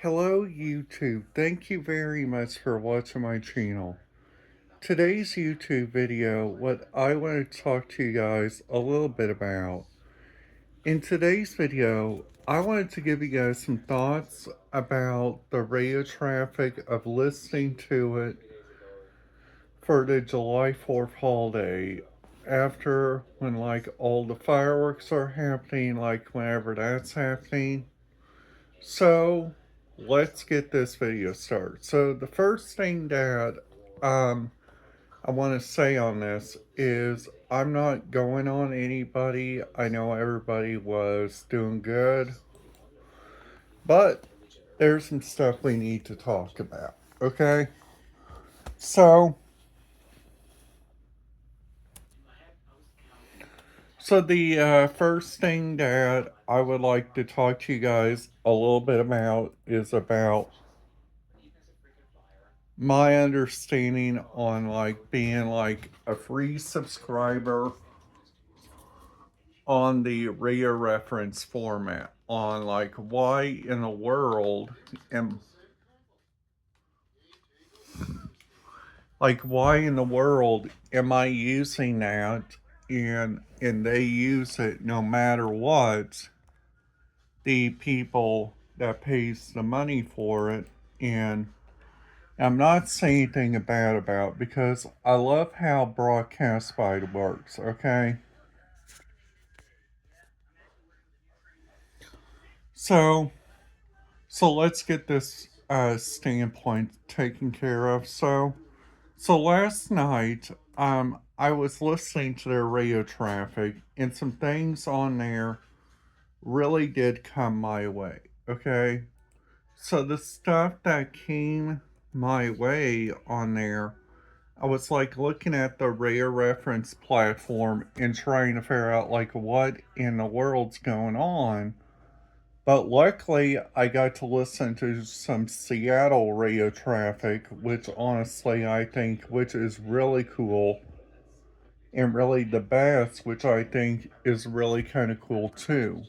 Hello YouTube, thank you very much for watching my channel. Today's YouTube video, what I want to talk to you guys a little bit about. In today's video, I wanted to give you guys some thoughts about the radio traffic of listening to it for the July 4th holiday. After when like all the fireworks are happening, like whenever that's happening. So let's get this video started. So the first thing that um, I want to say on this is I'm not going on anybody. I know everybody was doing good, but there's some stuff we need to talk about. Okay, so the first thing that I would like to talk to you guys a little bit about is about my understanding on like being like a free subscriber on the radio reference format, on like why in the world am I using that, and they use it no matter what, the people that pays the money for it. And I'm not saying anything bad about it because I love how Broadcast Byte works, okay? So let's get this standpoint taken care of. So last night, I was listening to their radio traffic, and some things on there really did come my way. Okay, so the stuff that came my way on there, I was like looking at the radio reference platform and trying to figure out like what in the world's going on. But luckily, I got to listen to some Seattle radio traffic, which honestly I think, which is really cool, and really the best, which I think is really kind of cool too.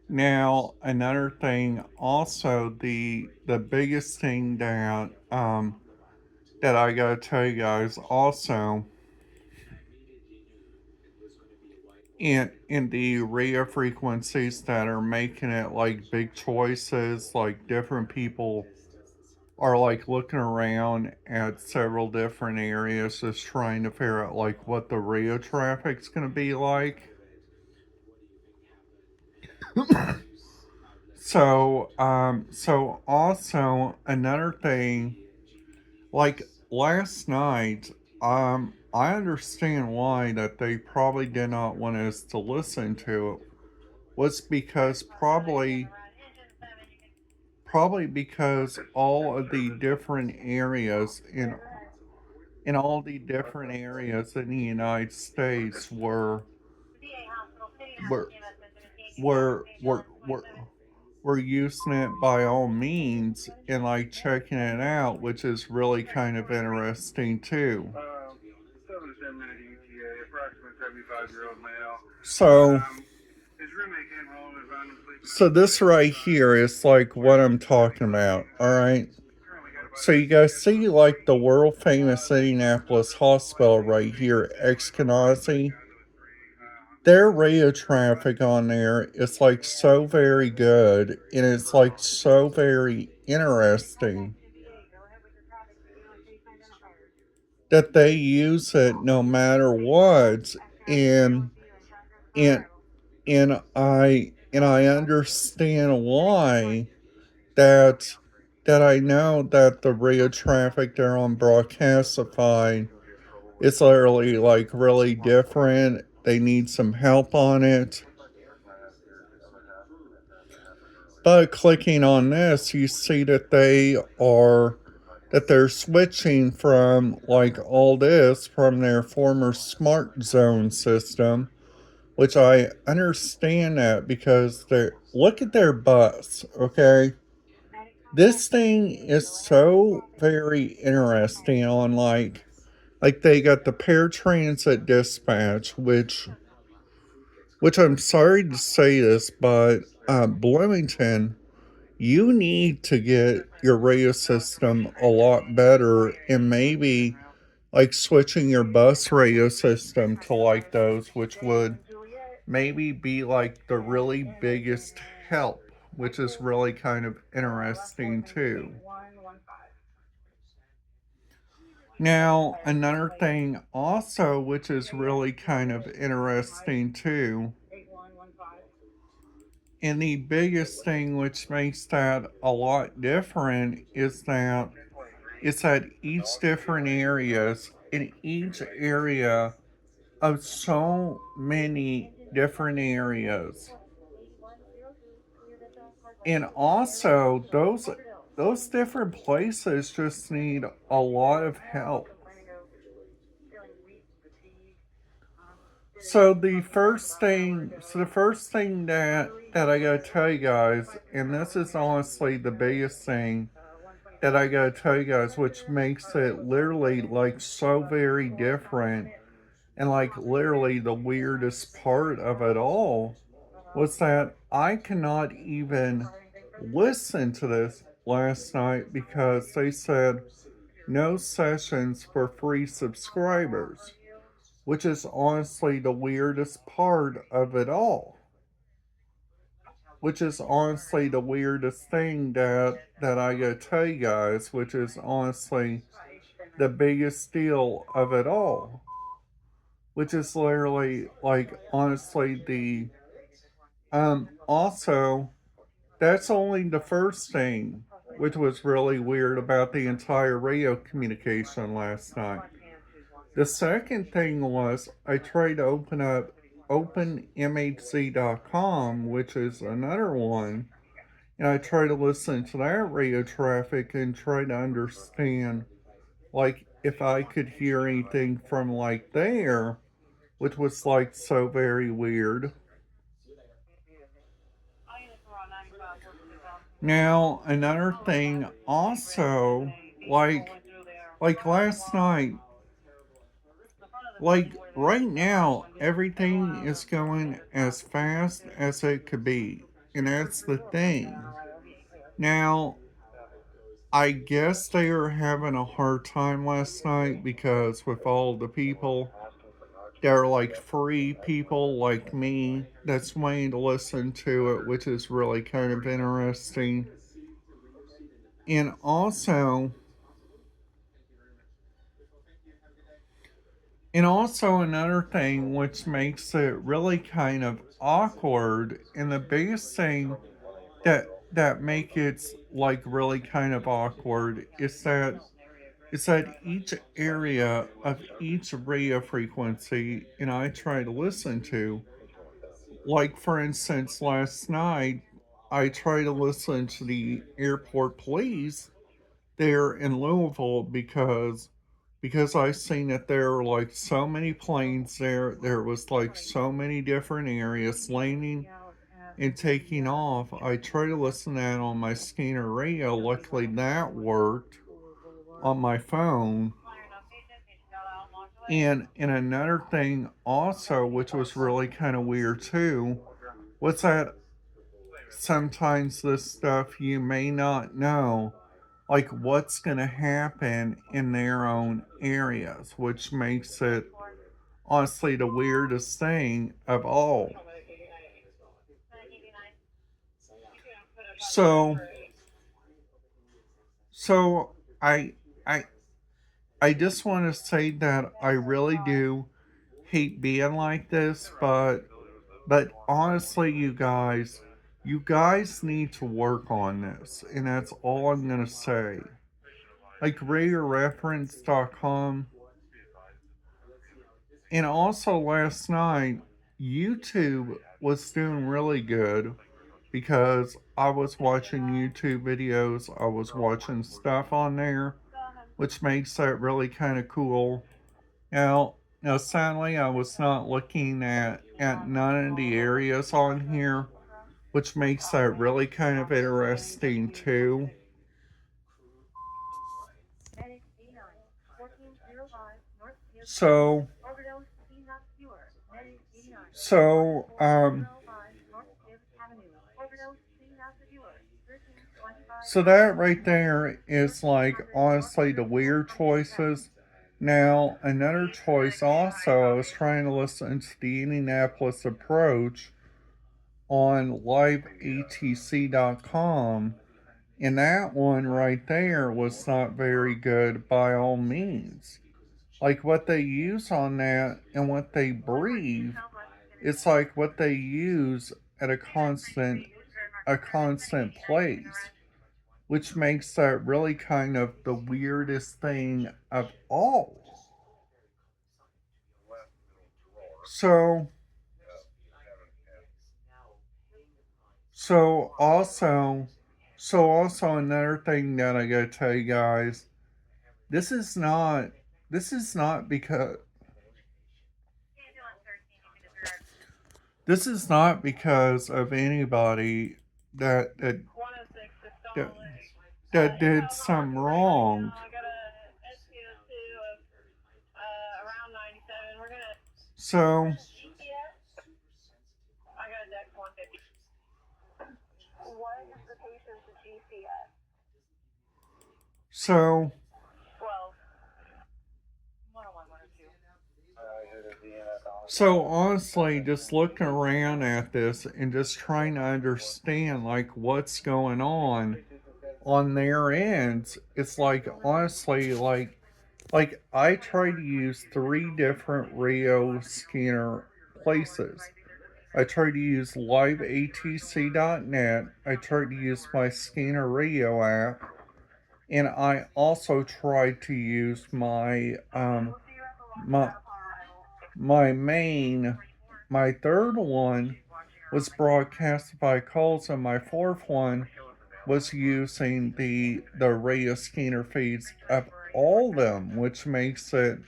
Now, another thing, also the biggest thing that that I gotta tell you guys also, in the radio frequencies that are making it like big choices, like different people are like looking around at several different areas, just trying to figure out like what the radio traffic's going to be like. So also another thing, like last night, I understand why that they probably did not want us to listen to it, was because probably because all of the different areas in all the different areas in the United States were were were using it by all means and like checking it out, which is really kind of interesting too. 7 to 10 minute ETA, approximately 75-year-old male. So his roommate came home and found him sleeping. So this right here is like what I'm talking about, all right? So you guys see like the world famous Indianapolis Hospital right here, Eskenazi. Their radio traffic on there is like so very good, and it's like so very interesting that they use it no matter what. And and and I understand why, that I know that the radio traffic there on Broadcastify, it's literally like really different. They need some help on it. But clicking on this, you see that they're switching from like all this from their former smart zone system, which I understand that because they look at their bus, okay? This thing is so very interesting on like they got the paratransit dispatch, which I'm sorry to say this, but Bloomington you need to get your radio system a lot better, and maybe like switching your bus radio system to like those, which would maybe be like the really biggest help, which is really kind of interesting too. Now, another thing also, which is really kind of interesting too, and the biggest thing which makes that a lot different is that it's at each different areas, in each area of so many different areas. And also those different places just need a lot of help. So the first thing that I gotta tell you guys, and this is honestly the biggest thing that I gotta tell you guys, which makes it literally like so very different and like literally the weirdest part of it all, was that I cannot even listen to this last night because they said no sessions for free subscribers, which is honestly the weirdest part of it all. Which is honestly the weirdest thing that I gotta tell you guys, which is honestly the biggest deal of it all. Which is literally like honestly the also that's only the first thing which was really weird about the entire radio communication last night. The second thing was I tried to open up openmhc.com, which is another one, and I tried to listen to that radio traffic and try to understand like if I could hear anything from like there, which was like so very weird. Now, another thing also, like last night, like right now, everything is going as fast as it could be. And that's the thing. Now, I guess they were having a hard time last night because with all the people that are like free people like me that's waiting to listen to it, which is really kind of interesting. And also, another thing which makes it really kind of awkward, and the biggest thing that make it like really kind of awkward is that each area of each radio frequency and I try to listen to, like for instance last night I tried to listen to the airport police there in Louisville because I seen that there were like so many planes there. There was like so many different areas landing and taking off. I tried to listen to that on my scanner radio. Luckily that worked on my phone. And another thing also, which was really kind of weird too, was that sometimes this stuff you may not know like what's going to happen in their own areas, which makes it honestly the weirdest thing of all. So so I I I just want to say that I really do hate being like this, but honestly you guys need to work on this, and that's all I'm going to say. Like RadioReference.com. And also last night, YouTube was doing really good because I was watching YouTube videos, I was watching stuff on there, which makes that really kind of cool. Now, sadly, I was not looking at none of the areas on here, which makes that really kind of interesting too. So, so, So that right there is like honestly the weird choices. Now, another choice also, I was trying to listen to the Indianapolis Approach on liveatc.com, and that one right there was not very good by all means. Like what they use on that and what they breathe, it's like what they use at a constant place, which makes that really kind of the weirdest thing of all. So, so also, so also another thing that I gotta tell you guys, this is not, this is not because, this is not because of anybody that, that did something wrong. So, so, so honestly, just looking around at this and just trying to understand like what's going on their ends, it's like honestly like I try to use three different Rio scanner places. I try to use liveatc.net. I try to use my Scanner Radio app, and I also tried to use my my main my third one was broadcasted by Coles, and my fourth one was using the radio scanner feeds of all of them, which makes it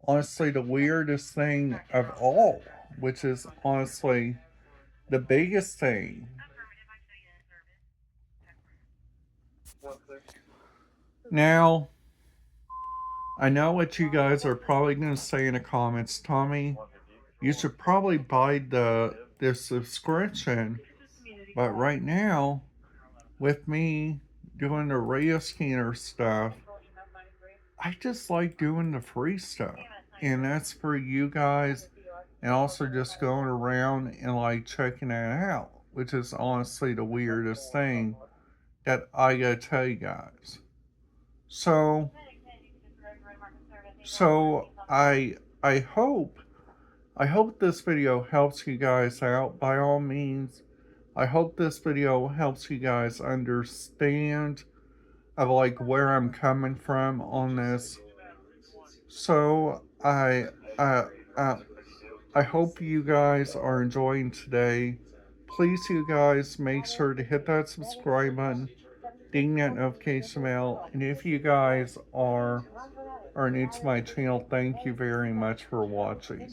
honestly the weirdest thing of all, which is honestly the biggest thing. Now, I know what you guys are probably going to say in the comments. Tommy, you should probably buy the subscription, but right now, with me doing the radio scanner stuff, I just like doing the free stuff. And that's for you guys, and also just going around and like checking that out, which is honestly the weirdest thing that I gotta tell you guys. So, so I hope this video helps you guys out by all means. I hope this video helps you guys understand of like where I'm coming from on this. So uh, uh, I hope you guys are enjoying today. Please, you guys, make sure to hit that subscribe button, ding that notification bell, and if you guys are new to my channel, thank you very much for watching.